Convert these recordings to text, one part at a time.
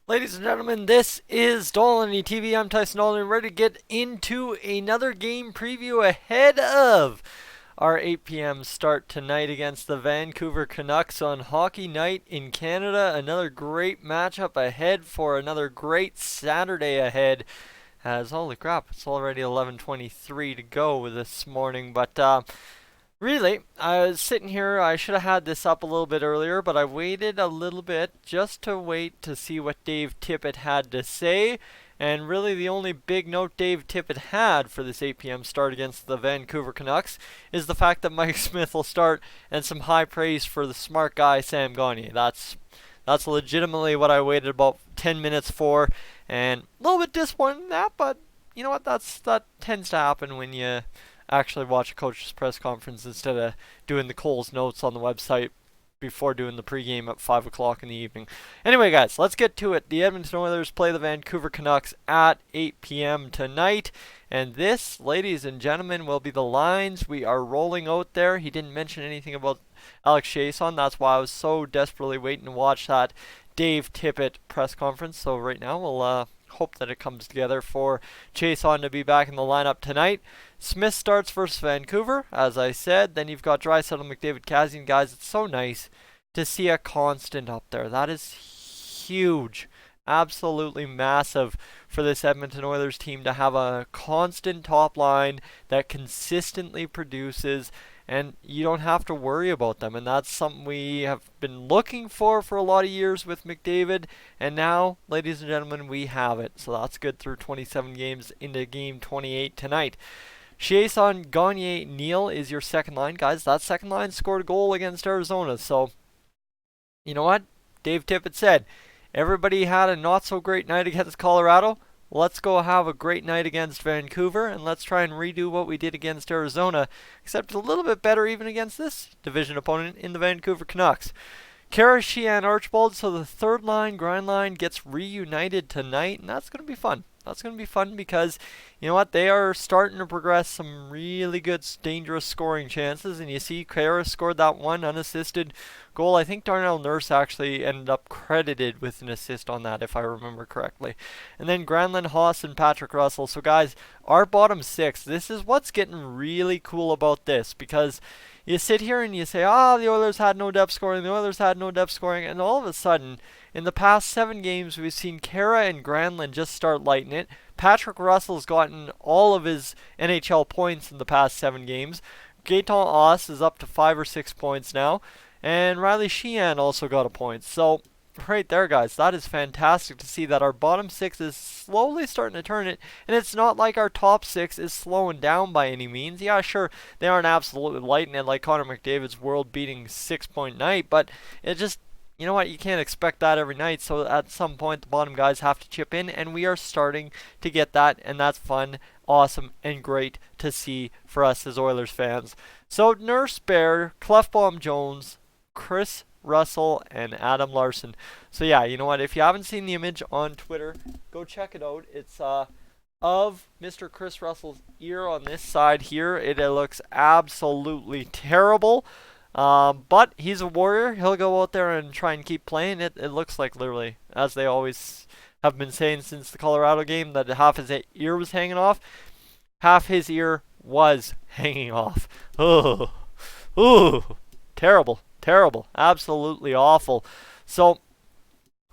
Ladies and gentlemen, this is Dolynny TV. I'm Tyson Dolynny, ready to get into another game preview ahead of our 8 p.m. start tonight against the Vancouver Canucks on Hockey Night in Canada. Another great matchup ahead for another great Saturday ahead. As holy crap, it's already 11:23 to go this morning, but really, I was sitting here. I should have had this up a little bit earlier, but I waited a little bit just to wait to see what Dave Tippett had to say. And really, the only big note Dave Tippett had for this 8 p.m. start against the Vancouver Canucks is the fact that Mike Smith will start, and some high praise for the smart guy Sam Gagner. That's legitimately what I waited about 10 minutes for, and a little bit disappointed in that, but you know what? That tends to happen when you actually watch a coach's press conference instead of doing the Coles notes on the website before doing the pregame at 5 o'clock in the evening. Anyway, guys, let's get to it. The Edmonton Oilers play the Vancouver Canucks at 8 p.m. tonight. And this, ladies and gentlemen, will be the lines we are rolling out there. He didn't mention anything about Alex Chiasson. That's why I was so desperately waiting to watch that Dave Tippett press conference. So right now we'll hope that it comes together for Chiasson to be back in the lineup tonight. Smith starts versus Vancouver, as I said. Then you've got Draisaitl, McDavid, Kassian. Guys, it's so nice to see a constant up there. That is huge. Absolutely massive for this Edmonton Oilers team to have a constant top line that consistently produces, and you don't have to worry about them. And that's something we have been looking for a lot of years with McDavid, and now, ladies and gentlemen, we have it. So that's good through 27 games into game 28 tonight. Chiasson, Gagner, Neal is your second line. Guys, that second line scored a goal against Arizona. So, you know what? Dave Tippett said, everybody had a not so great night against Colorado. Let's go have a great night against Vancouver, and let's try and redo what we did against Arizona, except a little bit better even against this division opponent in the Vancouver Canucks. Kara, Sheehan, Archibald, so the third line, grind line, gets reunited tonight, and that's going to be fun. That's going to be fun because, you know what, they are starting to progress some really good, dangerous scoring chances. And you see Kara scored that one unassisted goal. I think Darnell Nurse actually ended up credited with an assist on that, if I remember correctly. And then Granlund, Haas, and Patrick Russell. So, guys, our bottom six, this is what's getting really cool about this, because you sit here and you say, the Oilers had no depth scoring, the Oilers had no depth scoring, and all of a sudden, in the past 7 games, we've seen Kara and Granlund just start lighting it. Patrick Russell's gotten all of his NHL points in the past 7 games. Gaetan Haas is up to 5 or 6 points now. And Riley Sheehan also got a point. So, right there, guys, that is fantastic to see that our bottom 6 is slowly starting to turn it. And it's not like our top 6 is slowing down by any means. Yeah, sure, they aren't absolutely lighting it like Connor McDavid's world-beating 6-point night, but it just, you know what, you can't expect that every night, so at some point the bottom guys have to chip in, and we are starting to get that, and that's fun, awesome, and great to see for us as Oilers fans. So Nurse, Bear, Clefbaum, Jones, Chris Russell, and Adam Larson. So yeah, you know what, if you haven't seen the image on Twitter, go check it out. It's of Mr. Chris Russell's ear on this side here. It looks absolutely terrible. But he's a warrior. He'll go out there and try and keep playing. It looks like, literally, as they always have been saying since the Colorado game, that half his ear was hanging off. Half his ear was hanging off. Oh, ooh, terrible, terrible, absolutely awful. So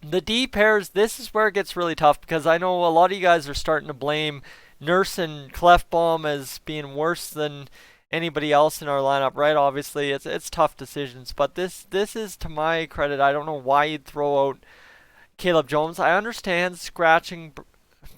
the D pairs, this is where it gets really tough, because I know a lot of you guys are starting to blame Nurse and Clefbaum as being worse than anybody else in our lineup, right? Obviously, it's tough decisions, but this is, to my credit, I don't know why you'd throw out Caleb Jones. I understand scratching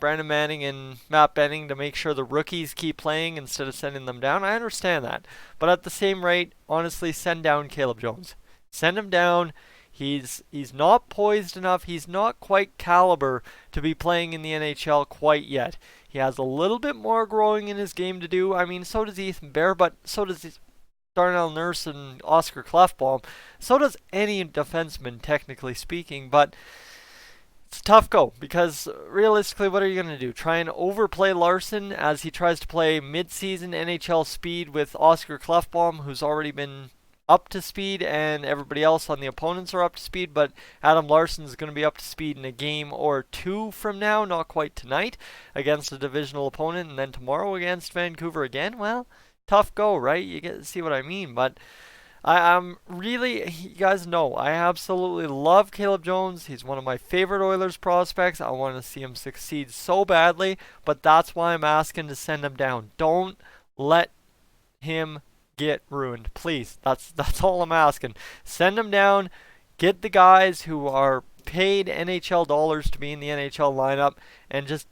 Brandon Manning and Matt Benning to make sure the rookies keep playing instead of sending them down. I understand that, but at the same rate, honestly, send down Caleb Jones. Send him down. He's not poised enough. He's not quite caliber to be playing in the NHL quite yet. He has a little bit more growing in his game to do. I mean, so does Ethan Bear, but so does Darnell Nurse and Oscar Clefbaum. So does any defenseman, technically speaking. But it's a tough go, because realistically, what are you going to do? Try and overplay Larson as he tries to play mid-season NHL speed with Oscar Clefbaum, who's already been up to speed and everybody else on the opponents are up to speed, but Adam Larsson's going to be up to speed in a game or two from now, not quite tonight, against a divisional opponent, and then tomorrow against Vancouver again. Well, tough go, right? You get to see what I mean, but I'm really, you guys know, I absolutely love Caleb Jones. He's one of my favorite Oilers prospects. I want to see him succeed so badly, but that's why I'm asking to send him down. Don't let him get ruined, please. That's all I'm asking. Send him down. Get the guys who are paid NHL dollars to be in the NHL lineup and just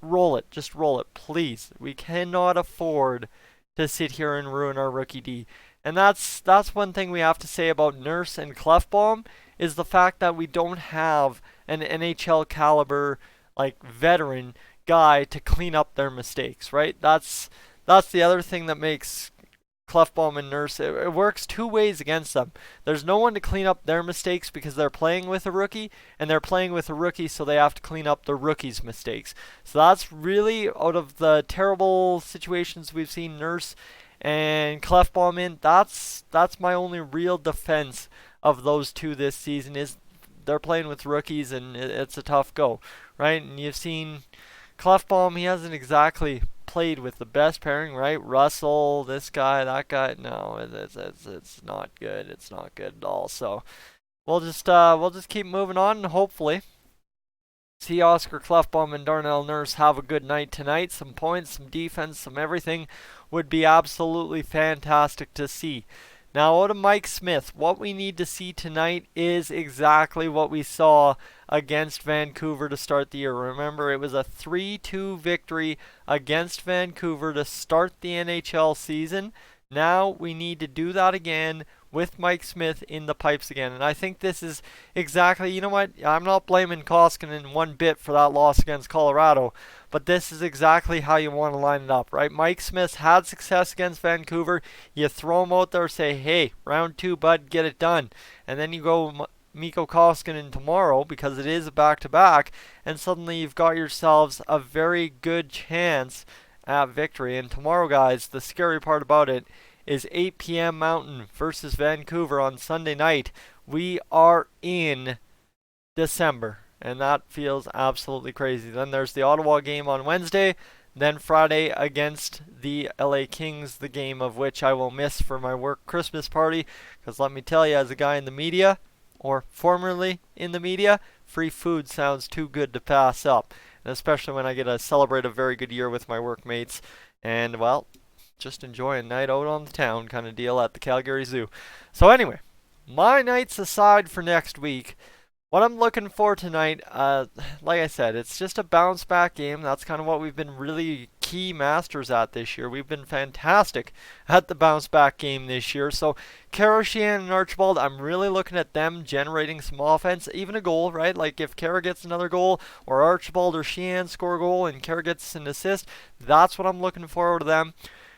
roll it. Just roll it, please. We cannot afford to sit here and ruin our rookie D. And that's one thing we have to say about Nurse and Clefbaum is the fact that we don't have an NHL caliber like veteran guy to clean up their mistakes, right? That's the other thing that makes Clefbaum and Nurse, it works two ways against them. There's no one to clean up their mistakes because they're playing with a rookie, and they're playing with a rookie, so they have to clean up the rookie's mistakes. So that's really, out of the terrible situations we've seen Nurse and Clefbaum in, that's my only real defense of those two this season, is they're playing with rookies and it's a tough go, right? And you've seen Clefbaum, he hasn't exactly played with the best pairing, right? Russell, this guy, that guy. No, it's not good. It's not good at all. So we'll just keep moving on, and hopefully see Oscar Clefbaum and Darnell Nurse have a good night tonight. Some points, some defense, some everything would be absolutely fantastic to see. Now, out of Mike Smith, what we need to see tonight is exactly what we saw against Vancouver to start the year. Remember, it was a 3-2 victory against Vancouver to start the NHL season. Now we need to do that again with Mike Smith in the pipes again. And I think this is exactly, you know what, I'm not blaming Koskinen one bit for that loss against Colorado, but this is exactly how you want to line it up, right? Mike Smith's had success against Vancouver. You throw him out there, say, hey, round two, bud, get it done. And then you go Mikko Koskinen tomorrow, because it is a back-to-back, and suddenly you've got yourselves a very good chance at victory. And tomorrow, guys, the scary part about it is 8 p.m. Mountain versus Vancouver on Sunday night. We are in December, and that feels absolutely crazy. Then there's the Ottawa game on Wednesday, then Friday against the LA Kings, the game of which I will miss for my work Christmas party, because let me tell you, as a guy in the media, or formerly in the media, free food sounds too good to pass up. And especially when I get to celebrate a very good year with my workmates. And, well, just enjoy a night out on the town kind of deal at the Calgary Zoo. So anyway, my nights aside for next week, what I'm looking for tonight, like I said, it's just a bounce back game. That's kind of what we've been really key masters at this year. We've been fantastic at the bounce back game this year. So Kara, Sheehan, and Archibald, I'm really looking at them generating some offense, even a goal, right? Like if Kara gets another goal, or Archibald or Sheehan score a goal and Kara gets an assist, that's what I'm looking forward to them.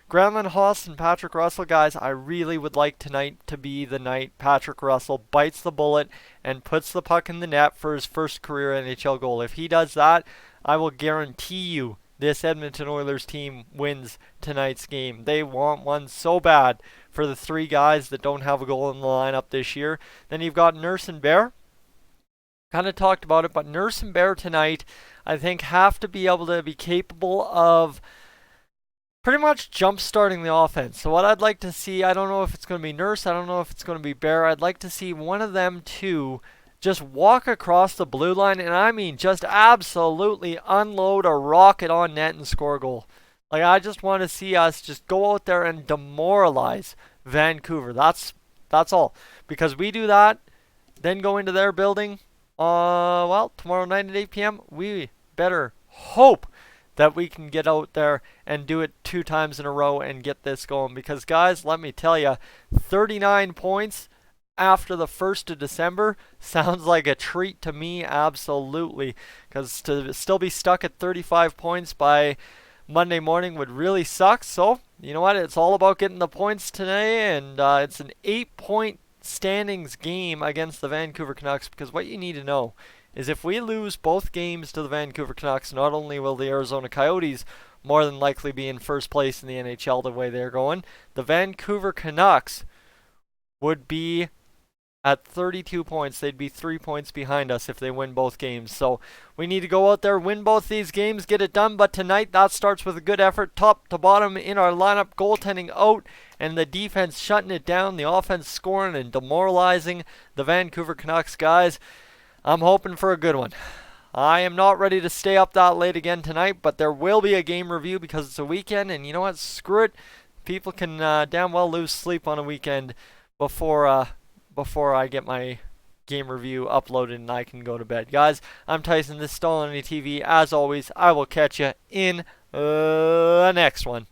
Granlund, Haas, and Patrick Russell, guys, I really would like tonight to be the night Patrick Russell bites the bullet and puts the puck in the net for his first career NHL goal. If he does that, I will guarantee you this Edmonton Oilers team wins tonight's game. They want one so bad for the three guys that don't have a goal in the lineup this year. Then you've got Nurse and Bear. Kind of talked about it, but Nurse and Bear tonight, I think, have to be able to be capable of pretty much jump-starting the offense. So what I'd like to see, I don't know if it's going to be Nurse, I don't know if it's going to be Bear, I'd like to see one of them two just walk across the blue line, and I mean just absolutely unload a rocket on net and score a goal. Like, I just want to see us just go out there and demoralize Vancouver. That's all. Because we do that, then go into their building, well, tomorrow night at 8 p.m., we better hope that we can get out there and do it 2 times in a row and get this going. Because, guys, let me tell you, 39 points after the 1st of December sounds like a treat to me, absolutely. Because to still be stuck at 35 points by Monday morning would really suck. So, you know what? It's all about getting the points today, and it's an 8-point standings game against the Vancouver Canucks. Because what you need to know is if we lose both games to the Vancouver Canucks, not only will the Arizona Coyotes more than likely be in first place in the NHL the way they're going, the Vancouver Canucks would be at 32 points. They'd be 3 points behind us if they win both games. So we need to go out there, win both these games, get it done. But tonight, that starts with a good effort, top to bottom in our lineup, goaltending out, and the defense shutting it down, the offense scoring and demoralizing the Vancouver Canucks. Guys, I'm hoping for a good one. I am not ready to stay up that late again tonight, but there will be a game review because it's a weekend, and you know what? Screw it. People can damn well lose sleep on a weekend before I get my game review uploaded and I can go to bed. Guys, I'm Tyson. This is Dolynny TV. As always, I will catch you in the next one.